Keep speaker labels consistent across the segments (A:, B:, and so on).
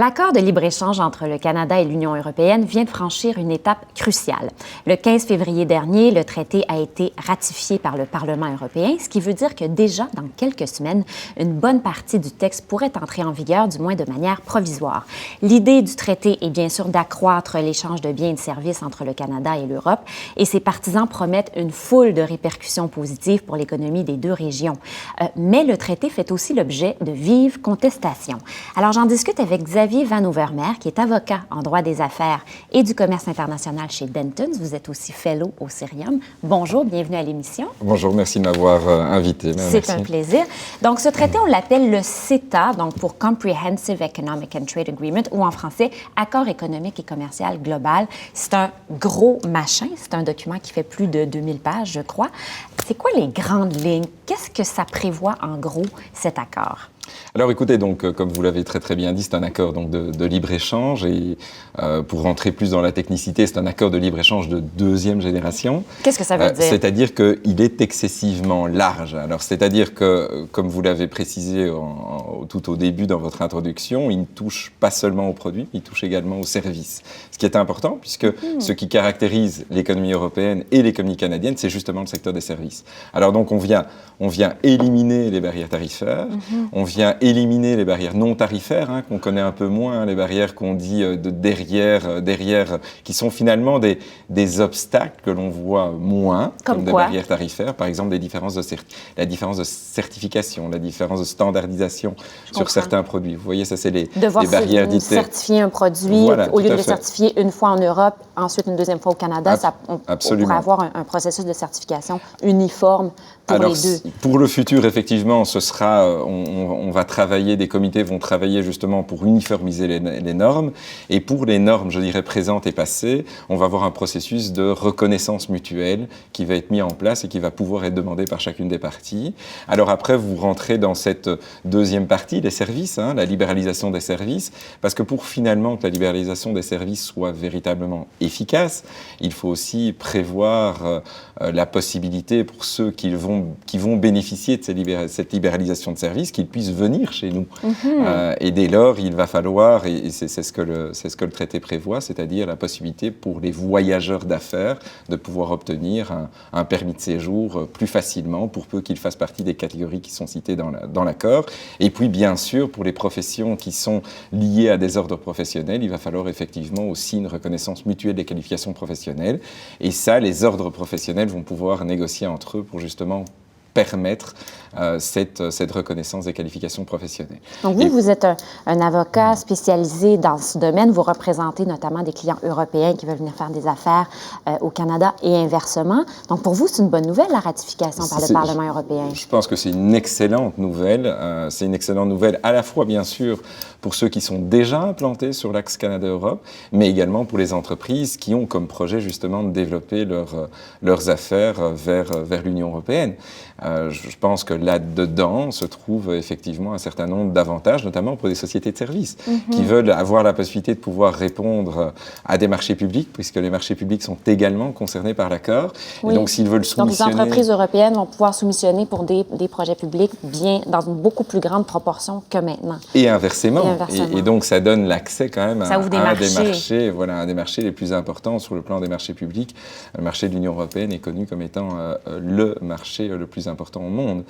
A: L'accord de libre-échange entre le Canada et l'Union européenne vient de franchir une étape cruciale. Le 15 février dernier, le traité a été ratifié par le Parlement européen, ce qui veut dire que déjà, dans quelques semaines, une bonne partie du texte pourrait entrer en vigueur, du moins de manière provisoire. L'idée du traité est bien sûr d'accroître l'échange de biens et de services entre le Canada et l'Europe, et ses partisans promettent une foule de répercussions positives pour l'économie des deux régions. Mais le traité fait aussi l'objet de vives contestations. Alors, j'en discute avec Xavier Van Overmeer, qui est avocat en droit des affaires et du commerce international chez Dentons. Vous êtes aussi fellow au Cerium. Bonjour, bienvenue à l'émission.
B: Bonjour, merci de m'avoir invité.
A: C'est un plaisir. Donc, ce traité, on l'appelle le CETA, donc pour Comprehensive Economic and Trade Agreement, ou en français, Accord économique et commercial global. C'est un gros machin. C'est un document qui fait plus de 2000 pages, je crois. C'est quoi les grandes lignes? Qu'est-ce que ça prévoit, en gros, cet accord?
B: Alors écoutez, donc, comme vous l'avez très bien dit, c'est un accord donc, de libre-échange et pour rentrer plus dans la technicité, c'est un accord de libre-échange de deuxième génération.
A: Qu'est-ce que ça veut dire?
B: C'est-à-dire qu'il est excessivement large. Alors c'est-à-dire que, comme vous l'avez précisé tout au début dans votre introduction, il ne touche pas seulement aux produits, il touche également aux services. Ce qui est important puisque ce qui caractérise l'économie européenne et l'économie canadienne, c'est justement le secteur des services. Alors donc on vient éliminer les barrières tarifaires, on vient éliminer les barrières non tarifaires, qu'on connaît un peu moins, les barrières qu'on dit de derrière, qui sont finalement des obstacles que l'on voit moins, comme des barrières tarifaires, par exemple la différence de certification, la différence de standardisation sur certains produits. Vous voyez, ça c'est les barrières dites.
A: Certifier un produit, voilà, au lieu de le certifier une fois en Europe, ensuite une deuxième fois au Canada, on pourrait avoir un processus de certification uniforme pour les deux.
B: Pour le futur, effectivement, ce sera, on va travailler, des comités vont travailler justement pour uniformiser les normes. Et pour les normes, je dirais, présentes et passées, on va avoir un processus de reconnaissance mutuelle qui va être mis en place et qui va pouvoir être demandé par chacune des parties. Alors après, vous rentrez dans cette deuxième partie, les services, la libéralisation des services, parce que pour finalement que la libéralisation des services soit véritablement efficace, il faut aussi prévoir la possibilité pour ceux qui vont bénéficier de cette libéralisation de services, qu'ils puissent venir chez nous. Et dès lors, il va falloir, et c'est ce que le traité prévoit, c'est-à-dire la possibilité pour les voyageurs d'affaires de pouvoir obtenir un permis de séjour plus facilement, pour peu qu'ils fassent partie des catégories qui sont citées dans l'accord. Et puis, bien sûr, pour les professions qui sont liées à des ordres professionnels, il va falloir effectivement aussi une reconnaissance mutuelle des qualifications professionnelles. Et ça, les ordres professionnels vont pouvoir négocier entre eux pour justement permettre cette reconnaissance des qualifications professionnelles.
A: Donc vous êtes un avocat spécialisé dans ce domaine. Vous représentez notamment des clients européens qui veulent venir faire des affaires au Canada et inversement. Donc pour vous, c'est une bonne nouvelle, la ratification par le Parlement européen?
B: Je pense que c'est une excellente nouvelle. C'est une excellente nouvelle à la fois, bien sûr, pour ceux qui sont déjà implantés sur l'axe Canada-Europe, mais également pour les entreprises qui ont comme projet justement de développer leurs affaires vers l'Union européenne. Je pense que là-dedans se trouve effectivement un certain nombre d'avantages, notamment pour des sociétés de services qui veulent avoir la possibilité de pouvoir répondre à des marchés publics, puisque les marchés publics sont également concernés par l'accord.
A: Oui.
B: Et donc, s'ils veulent soumissionner...
A: Donc, les entreprises européennes vont pouvoir soumissionner pour des projets publics dans une beaucoup plus grande proportion que maintenant.
B: Et inversement. Et donc, ça donne l'accès quand même à un des marchés les plus importants sur le plan des marchés publics. Le marché de l'Union européenne est connu comme étant le marché le plus important au monde.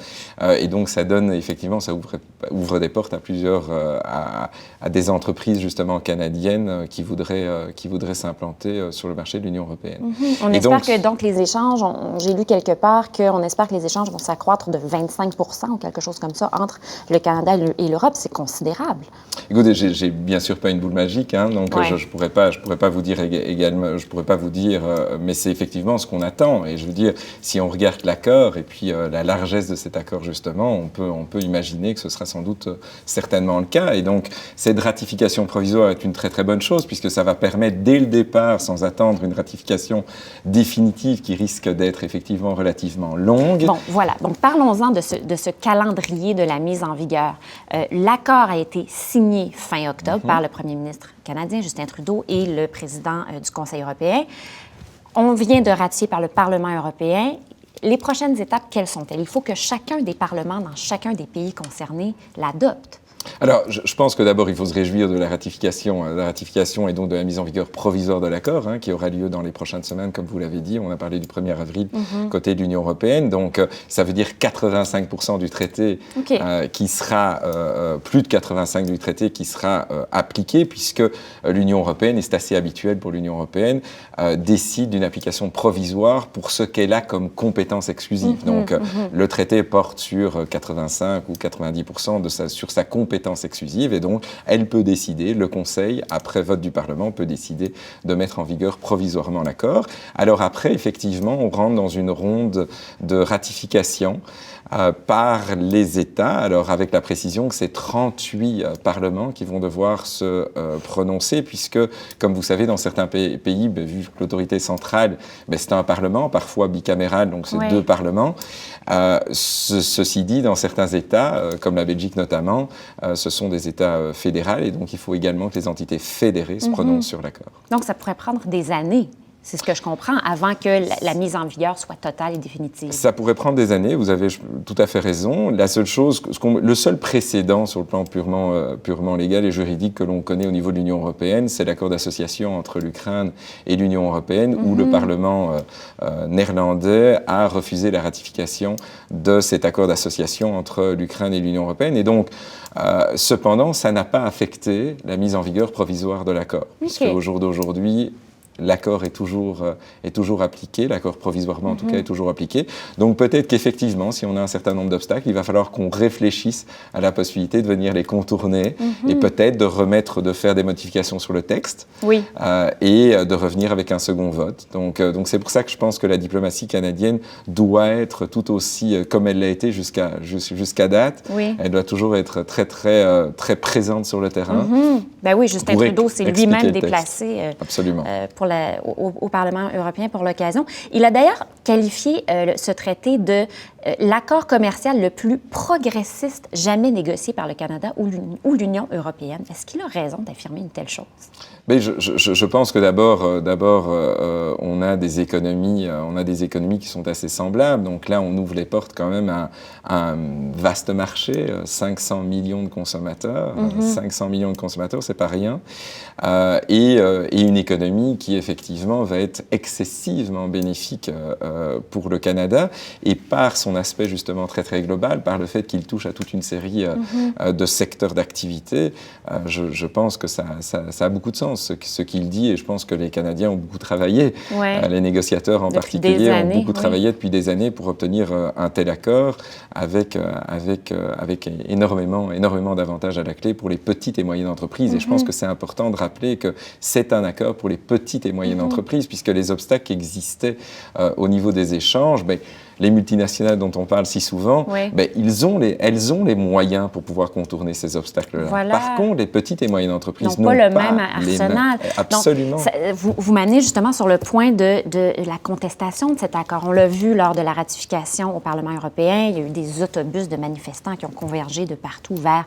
B: Et donc, ça donne, effectivement, ça ouvre des portes à des entreprises, justement, canadiennes qui voudraient s'implanter sur le marché de l'Union européenne.
A: On espère que les échanges, j'ai lu quelque part qu'on espère que les échanges vont s'accroître de 25 % ou quelque chose comme ça entre le Canada et l'Europe. C'est considérable.
B: Écoutez, j'ai bien sûr pas une boule magique, donc je pourrais pas vous dire également, mais c'est effectivement ce qu'on attend. Et je veux dire, si on regarde l'accord et puis la largesse de cet accord, justement, on peut imaginer que ce sera sans doute certainement le cas. Et donc, cette ratification provisoire est une très très bonne chose, puisque ça va permettre dès le départ, sans attendre une ratification définitive qui risque d'être effectivement relativement longue.
A: Bon, voilà. Donc, parlons-en de ce calendrier de la mise en vigueur. L'accord a été signé fin octobre par le premier ministre canadien, Justin Trudeau, et le président du Conseil européen. On vient de ratifier par le Parlement européen. Les prochaines étapes, quelles sont-elles? Il faut que chacun des parlements dans chacun des pays concernés l'adopte.
B: Alors, je pense que d'abord, il faut se réjouir de la ratification et donc de la mise en vigueur provisoire de l'accord, qui aura lieu dans les prochaines semaines, comme vous l'avez dit. On a parlé du 1er avril côté de l'Union européenne. Donc, ça veut dire 85% du traité qui sera, plus de 85% du traité qui sera appliqué, puisque l'Union européenne, et c'est assez habituel pour l'Union européenne, décide d'une application provisoire pour ce qu'elle a comme compétence exclusive. Donc, le traité porte sur 85 ou 90% sur sa compétence exclusive, et donc elle peut décider, le Conseil, après vote du Parlement, peut décider de mettre en vigueur provisoirement l'accord. Alors après, effectivement, on rentre dans une ronde de ratification par les États, alors avec la précision que c'est 38 parlements qui vont devoir se prononcer, puisque, comme vous savez, dans certains pays, vu que l'autorité centrale, c'est un parlement, parfois bicaméral, donc c'est 2 parlements. Ceci dit, dans certains États, comme la Belgique notamment, ce sont des États fédéraux, et donc il faut également que les entités fédérées se prononcent sur l'accord.
A: Donc ça pourrait prendre des années. C'est ce que je comprends, avant que la mise en vigueur soit totale et définitive. Ça
B: pourrait prendre des années, vous avez tout à fait raison. La seule chose, le seul précédent sur le plan purement légal et juridique que l'on connaît au niveau de l'Union européenne, c'est l'accord d'association entre l'Ukraine et l'Union européenne, où le Parlement néerlandais a refusé la ratification de cet accord d'association entre l'Ukraine et l'Union européenne. Et donc, cependant, ça n'a pas affecté la mise en vigueur provisoire de l'accord. Puisque au jour d'aujourd'hui, l'accord est toujours appliqué, l'accord provisoirement en tout cas est toujours appliqué. Donc peut-être qu'effectivement, si on a un certain nombre d'obstacles, il va falloir qu'on réfléchisse à la possibilité de venir les contourner et peut-être de faire des modifications sur le texte et de revenir avec un second vote. Donc c'est pour ça que je pense que la diplomatie canadienne doit être tout aussi, comme elle l'a été jusqu'à date, elle doit toujours être très, très, très présente sur le terrain.
A: Ben oui, Justin Trudeau s'est lui-même déplacé au Parlement européen pour l'occasion. Il a d'ailleurs qualifié ce traité de l'accord commercial le plus progressiste jamais négocié par le Canada ou l'Union européenne. Est-ce qu'il a raison d'affirmer une telle chose?
B: Mais je pense que d'abord, on a des économies qui sont assez semblables. Donc là, on ouvre les portes quand même à un vaste marché, 500 millions de consommateurs. 500 millions de consommateurs, c'est pas rien. Et une économie qui, effectivement, va être excessivement bénéfique pour le Canada, et par son aspect, justement, très, très global, par le fait qu'il touche à toute une série de secteurs d'activité, je pense que ça a beaucoup de sens, ce qu'il dit, et je pense que les Canadiens ont beaucoup travaillé, les négociateurs en particulier ont beaucoup travaillé depuis des années pour obtenir un tel accord avec énormément d'avantages à la clé pour les petites et moyennes entreprises. Et je pense que c'est important de rappeler que c'est un accord pour les petites et moyennes entreprises, puisque les obstacles qui existaient au niveau des échanges, les multinationales dont on parle si souvent, elles ont les moyens pour pouvoir contourner ces obstacles-là. Par contre, les petites et moyennes entreprises n'ont pas le même arsenal.
A: Absolument. Donc, vous m'amenez justement sur le point de la contestation de cet accord. On l'a vu lors de la ratification au Parlement européen. Il y a eu des autobus de manifestants qui ont convergé de partout vers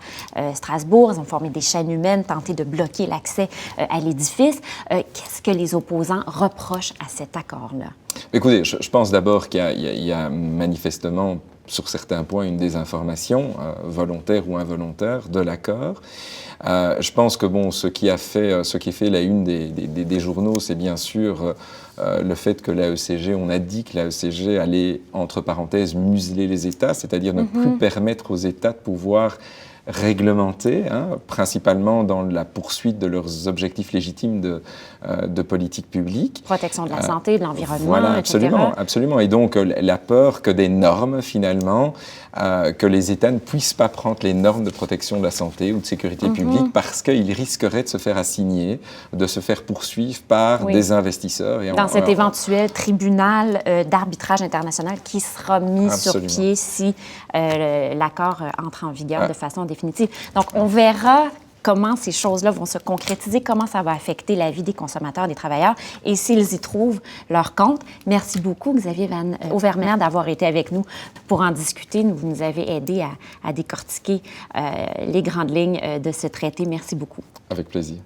A: Strasbourg. Ils ont formé des chaînes humaines, tenté de bloquer l'accès à l'édifice. Qu'est-ce que les opposants reprochent à cet accord-là?
B: Écoutez, je pense d'abord qu'il y a manifestement, sur certains points, une désinformation volontaire ou involontaire de l'accord. Je pense que ce qui fait la une des journaux, c'est bien sûr le fait que l'AECG, on a dit que l'AECG allait, entre parenthèses, museler les États, c'est-à-dire ne plus permettre aux États de pouvoir réglementés, principalement dans la poursuite de leurs objectifs légitimes de politique publique.
A: Protection de la santé, de l'environnement,
B: voilà,
A: etc.
B: Absolument. Et donc, la peur que des normes, finalement, que les États ne puissent pas prendre les normes de protection de la santé ou de sécurité publique parce qu'ils risqueraient de se faire assigner, de se faire poursuivre par des investisseurs. Et
A: dans cet éventuel tribunal d'arbitrage international qui sera mis sur pied si l'accord entre en vigueur de façon définitive. Donc, on verra comment ces choses-là vont se concrétiser, comment ça va affecter la vie des consommateurs, des travailleurs, et s'ils y trouvent leur compte. Merci beaucoup, Xavier Van Overmare, d'avoir été avec nous pour en discuter. Vous nous avez aidé à décortiquer les grandes lignes de ce traité. Merci beaucoup.
B: Avec plaisir.